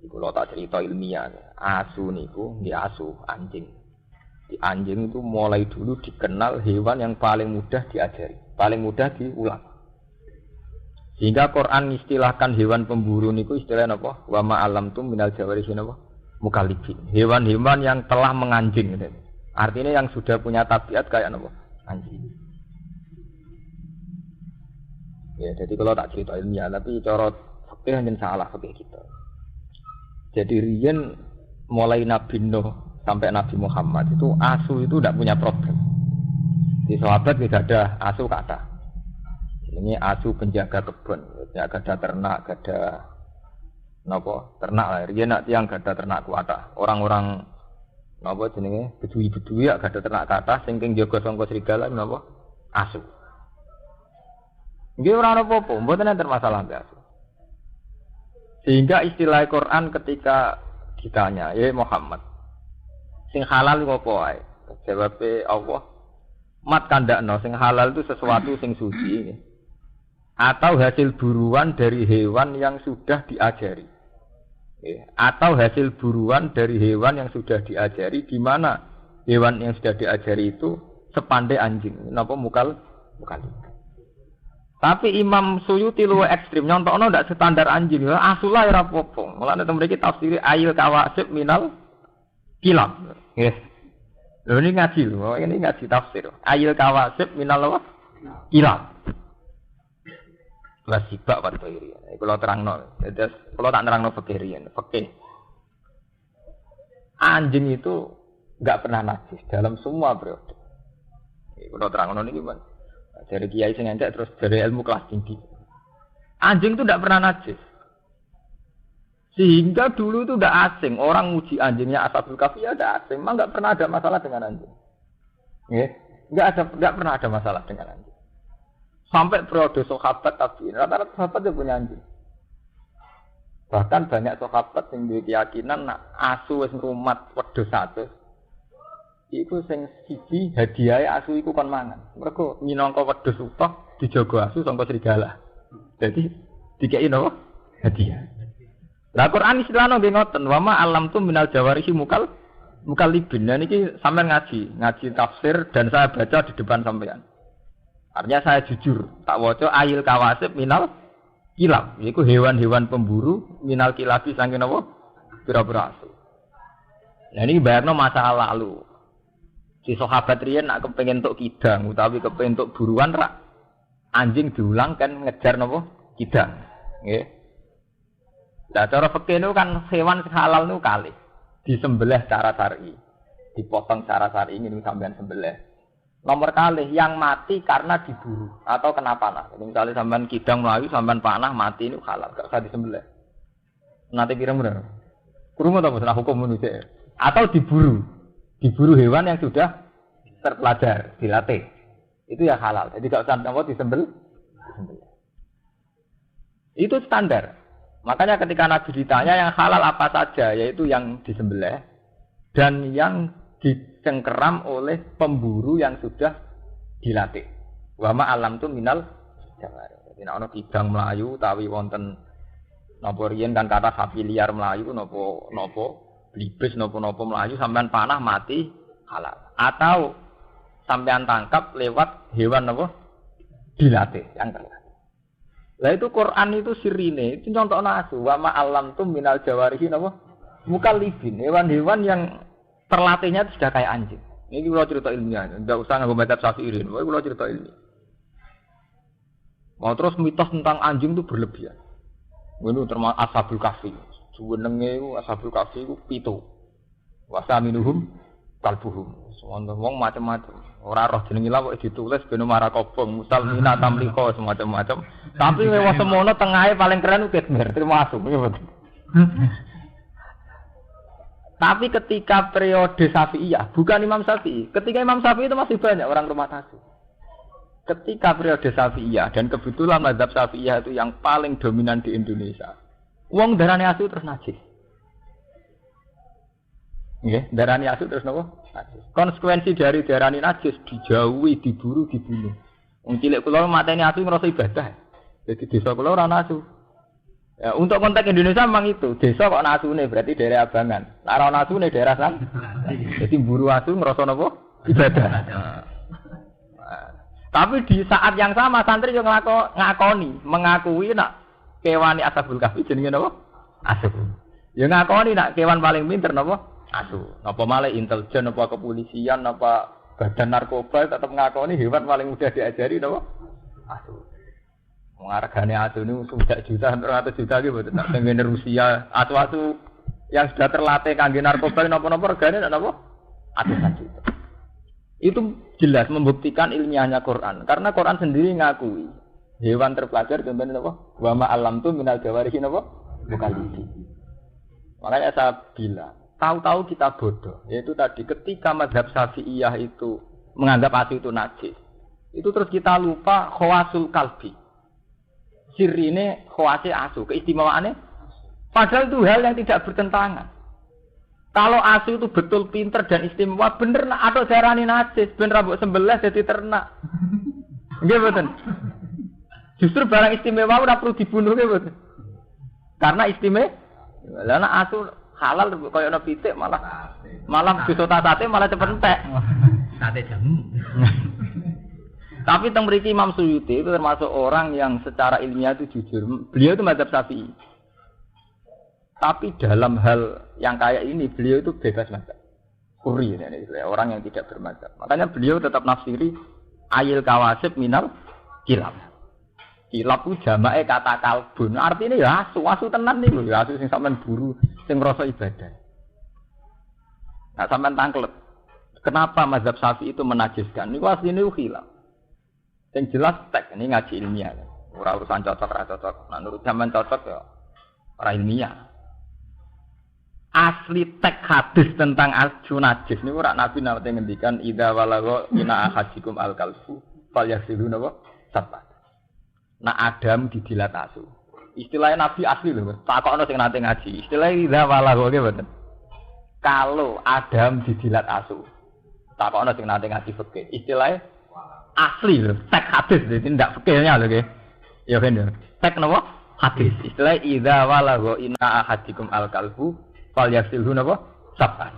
Iku lho tak cerita ilmiah. Asu niku nggih asu anjing. Di anjing itu mulai dulu dikenal hewan yang paling mudah diajari, paling mudah diulang. Sehingga Quran istilahkan hewan pemburu niku istilah apa? Wa ma alamtum minal jawarihi napa? Mukallibin. Hewan-hewan yang telah menganjing gitu. Artinya yang sudah punya tabiat kayak apa? Anjing. Ya, jadi kalau tak cerita ilmiah, tapi cara fikih hanya salah fikih kita. Jadi riyen mulai Nabi Nuh sampai Nabi Muhammad itu asu itu tidak punya problem. Di sahabat tidak ada asu kata. Ini asu penjaga kebun, ya gada ternak, gada nopo ternak lah. Riyen nak tiang gada ternak kuata. Orang-orang nopo jenenge bedui-bedui ya gada ternak kata, sing jaga sangka serigala nopo asu. Nggih ora apa-apa, mboten enten masalah mbek asu. Sehingga istilah Quran ketika ditanya, ya Muhammad, sing halal apa wae? Jawabe Allah, mat kandakno sing halal itu sesuatu sing suci atau hasil buruan dari hewan yang sudah diajari. Atau hasil buruan dari hewan yang sudah diajari, di mana hewan yang sudah diajari itu sepandai anjing. Napa mukal? Tapi Imam Suyuti luwih ekstrim, nyontokno ndak standar anjing. Asulah ora apa-apa. Mulane temen iki tafsir ayil kawasib minal kilab. Nggih. Lho ini ngaji lho, ini ngaji tafsir. Ayil kawasib minal apa? Kilab. Lah sibak waktu ini. Kalau terangno, kalau tak terangno fikih riyen, fikih. Anjing itu enggak pernah najis dalam semua periode. Kalau terangno niki, Mas. Dari kiai sing entek terus dari ilmu kelas tinggi. Anjing itu tidak pernah najis. Sehingga dulu itu tidak asing. Orang uji anjingnya Ashabul Kahfi ada asing. Memang tidak pernah ada masalah dengan anjing. Enggak pernah ada masalah dengan anjing. Sampai periode sahabat tabi'in, rata-rata sahabat dia punya anjing. Bahkan banyak sahabat yang berkeyakinan asu wis ngrumat wedhus 100. Iku sing siji hadiah asu iku kon mangan. Mergo minangka wedhus utuh dijaga asu sangka serigala. Jadi dikeki napa? Hadiah. Lah Quran istilahno nggih ngoten, wa ma alamtum minal jawarihi mukallibin. Nah niki sampean ngaji tafsir dan saya baca di depan sampean. Artinya saya jujur, tak waca ayil kawasib minal kilab. Iku hewan-hewan pemburu minal kilabi saking napa? Pira-pira asu. Nah ini bayarno masa lalu. Si sahabat riyen nak kepengin entuk kidang utawi kepengin entuk buruan rak anjing diulang kan ngejar napa? Kidang. Nggih. Lah cara fikih niku kan hewan halal niku kalih. Disembelih secara syar'i. Dipotong secara syar'i ngene sampean sembelih. Nomor kalih yang mati karena diburu atau kena panah. Jadi misalnya sampean kidang melayu, sampean panah mati ini halal, gak usah disembelih. Nanti kira-kira kurung atau masalah hukum manusia. Atau diburu hewan yang sudah terpelajar, dilatih. Itu ya halal. Jadi gak usah disembelih. Itu standar. Makanya ketika Nabi ditanya yang halal apa saja, yaitu yang disembelih dan yang dicengkeram oleh pemburu yang sudah dilatih. Wa ma alam tu minal jawari. Jadi nek ana kidang melayu utawi wonten napa riyen kan kata sapi liar melayu napa blibes napa melayu sampean panah mati halal. Atau sampean tangkap lewat hewan napa dilatih yang terlatih. Lah itu Quran itu sirine, itu contohno asu wa ma alam tu minal jawarihi napa mukallibin, hewan-hewan yang terlatihnya itu sudah kayak anjing. Ini kalau cerita ilmiah, tidak usah nganggo madzhab Syafi'i. Kalau cerita ilmiah. Mau terus mitos tentang anjing itu berlebihan. Ini termasuk Ashabul Kahfi. Jenenge Ashabul Kahfi itu 7. Wasaminuhum kalbuhum. Semua wong macam-macam. Ora roh jenenge lha kok ditulis ben marah kobong, musalmina tamliko semacam-macam. Tapi wong semono tengahe paling keren ku Kitmir, termasuk. Tapi ketika periode Syafi'iyah, bukan Imam Syafi'i. Ketika Imam Syafi'i itu masih banyak orang rumah asu. Ketika periode Syafi'iyah, dan kebetulan mazhab Syafi'iyah itu yang paling dominan di Indonesia. Wong darani asu terus najis. Nggih, darani asu terus napa? Najis. Konsekuensi dari darani najis dijauhi, diburu, dibunuh. Wong cilik kula mateni asu ngrasa ibadah. Jadi desa kula ora ana asu. Ya, untuk konteks Indonesia memang itu. Desa kok nasune berarti daerah Abangan. Nek ora nasune daerah san. Jadi buru asu ngrasa napa? Ibadah. Tapi di saat yang sama santri yo ngakoni, mengakui nak kewani ashabul kahfi jenenge napa? Asu. Ya ngakoni nak kewan paling pinter napa? Asu. Napa malah intelijen apa kepolisian apa badan narkoba tetap ngakoni hewan paling mudah diajari napa? Asu. Hargane asu ini sudah juta, 100 juta gitu, tak pengen Rusia, asu-asu yang sudah terlatih kangge narkoba, nopo-nopo hargane napa? Atusan juta. Itu jelas membuktikan ilmiahnya Quran, karena Quran sendiri ngakui hewan terpelajar contohnya napa? Wa ma alam tu minal jawarihi napa? Bukaliki. Makanya saya bilang, tahu-tahu kita bodoh, yaitu tadi ketika mazhab Syafi'iyah itu menganggap asu itu najis, itu terus kita lupa khawasul kalbi. Sirine khawasi asu, keistimewaannya padahal itu hal yang tidak bertentangan. Kalau asu itu betul pinter dan istimewa, bener atau darani najis, ben rambut sembelih jadi ternak. Nggih mboten. Justru barang istimewa ora perlu dibunuh nggih mboten. Karena istimewa. Lah nek asu halal koyo ana pitik malah bisa sate malah cepet entek. Sate jamu. Tapi teng mriki Imam Suyuti itu termasuk orang yang secara ilmiah itu jujur. Beliau itu mazhab Syafi'i. Tapi dalam hal yang kayak ini beliau itu bebas mazhab. Kuri ini orang yang tidak bermazhab. Makanya beliau tetap nafsiri ayil kawasib minal kilab. Kilab itu jamae kata kalbun. Artinya ya asu tenan nih lho, ya asu sing sampean buru, sing ngrasa ibadah. Nah, sampean tangklet. Kenapa mazhab Syafi'i itu menajiskan? Niku asline khilaf. Yang jelas tek ini ngaji ilmiah. Ora urusan cocok ora cocok. Nah, menurut zaman cocok ya ora ilmiah. Asli tek hadis tentang asu najis niku ora Nabi nate ngendikan idza walagha ina ahadikum al-kalfu falyasilu napa? Sabat. Nah Adam dijilat asu. Istilahnya Nabi asli lho. Takokno sing nate ngaji. Istilahnya idza walagha nggih mboten. Kalau Adam dijilat asu. Takokno sing nate ngaji fikih. Istilahnya asli lho, tek hadis jadi tidak fikihnya lho nggih. Ya kan ya. Tek napa? Hadis. Istilah idza walagha inna ahadikum al-kalbu falyasilhu napa? Sab'an.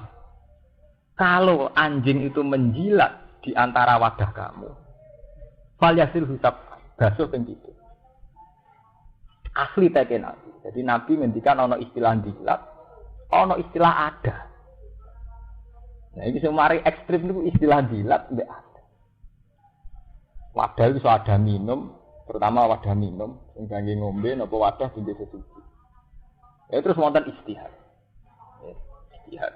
Kalau anjing itu menjilat di antara wadah kamu, falyasilhu sab'an. Basuh ping 7. Asli teke Nabi. Jadi Nabi ngendikan ana istilah jilat, ana istilah ada. Nah iki sing mari ekstrem niku istilah jilat mbek wadah itu ada minum, terutama wadah minum, yang kangge ngombe, napa wadah tinggi sesuci. Ya terus wonten istihad. Istihad.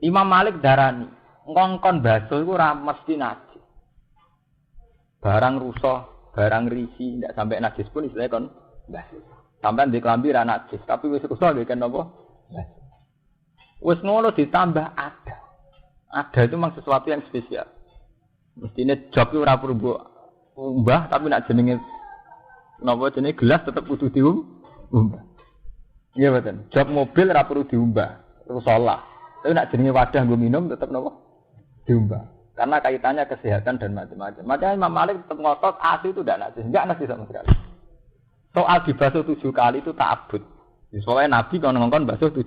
Imam Malik darani, ngongkon basuh itu ora mesti najis. Barang rusak, barang risi, tidak sampai najis pun istilahnya kon basuh. Sampai di kelambi ra najis, tapi wis rusak nggih kan napa? Basuh. Wis ngono ditambah ada. Ada itu memang sesuatu yang spesial. Mestine job itu ora perlu umbah tapi nak jenenge napa jenenge gelas tetep kudu diumbah. Iya betul. Job mobil ora perlu diumbah, terus salah. Tapi nak jenenge wadah nggo minum tetep napa diumbah. Karena kaitannya kesehatan dan macam-macam. Makanya Imam Malik tetap ngotot asu itu tidak najis sama sekali. Soal dibasuh 7 kali itu ta'abbud. Soalnya Nabi kalau ngongkon basuh 7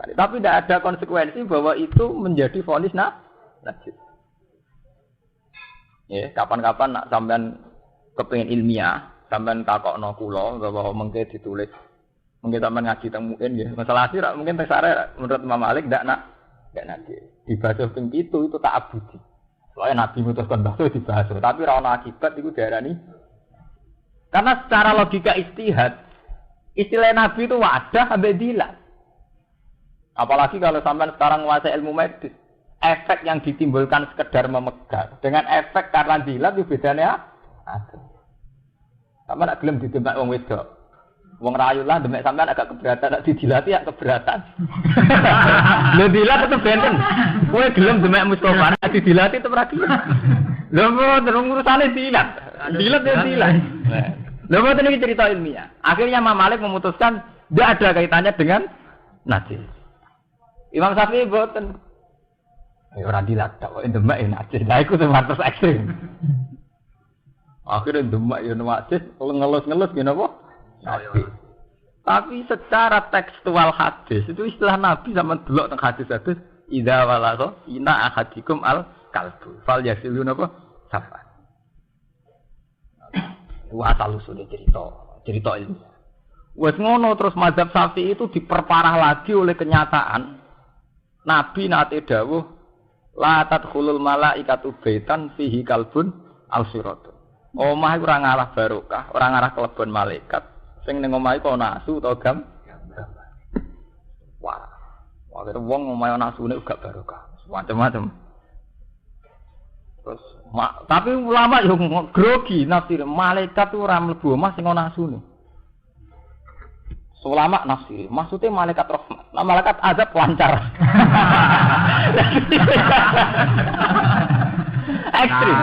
kali. Tapi tidak ada konsekuensi bahwa itu menjadi vonis najis. Ya, kapan-kapan nak sampean kepengin ilmiah, sampean takokno kula bahwa mengke ditulis. Mungkin sampean ngaji teng mungkin nggih. Masalah sih mungkin tesare menurut Imam Malik ndak najis. Dibasuh ping 7 itu ta'abbudi. Soalnya Nabi mutuskan basuh dibasuh, tapi ora ana akibat iku diarani. Karena secara logika istihad, istilah Nabi itu wadah sampai dilat. Apalagi kalau sampean sekarang menguasai ilmu medis. Efek yang ditimbulkan sekedar memegang dengan efek karena jilat itu bedanya ada. Sama nak gelem didemek wong wedok. Wong rayu lah demek sampean agak keberatan, nak didilati ya keberatan. Lho dilat tetep benten. Kowe gelem demek Mustofa nak didilati tetep ra gelem. Lho terus urusane dilat. Dilat ya dilat. Lho mboten iki cerita ilmiah. Akhirnya Imam Malik memutuskan tidak ada kaitannya dengan najis. Imam Syafi'i mboten. Ora dilat kok demek ya najis. Lah iku sebatas ekstrem. Akhirnya demek ya najis, ngelus-ngelus ngene apa? Nabi. Tapi secara tekstual hadis itu istilah Nabi sama delok teng hadis-hadis idza walagha ina ahadikum al kalbu fal yasilu napa sapa. Wa asal usule cerita ilmu. Wes ngono terus mazhab Syafi'i itu diperparah lagi oleh kenyataan Nabi nate dawuh la tadkhulul malaikatu baitan fihi kalbun al siratun. Omah iku ora ngarah barokah, ora ngarah kelebon malaikat. Sing ning omah iku ana asu utawa gambar. Wah. Wah, wong omah ana asune gak barokah. Macam-macam. Terus tapi ulama yo grogi nafsir malaikat ora mlebu omah sing ana asune. Ulama nafsir, maksudnya malaikat rahmat. Nah, malaikat azab lancar. Ekstrim.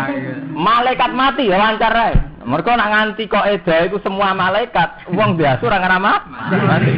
Malaikat mati ya lancar ae. Mergo nak nganti kok eda iku semua malaikat, wong biasa ora ngarama mati.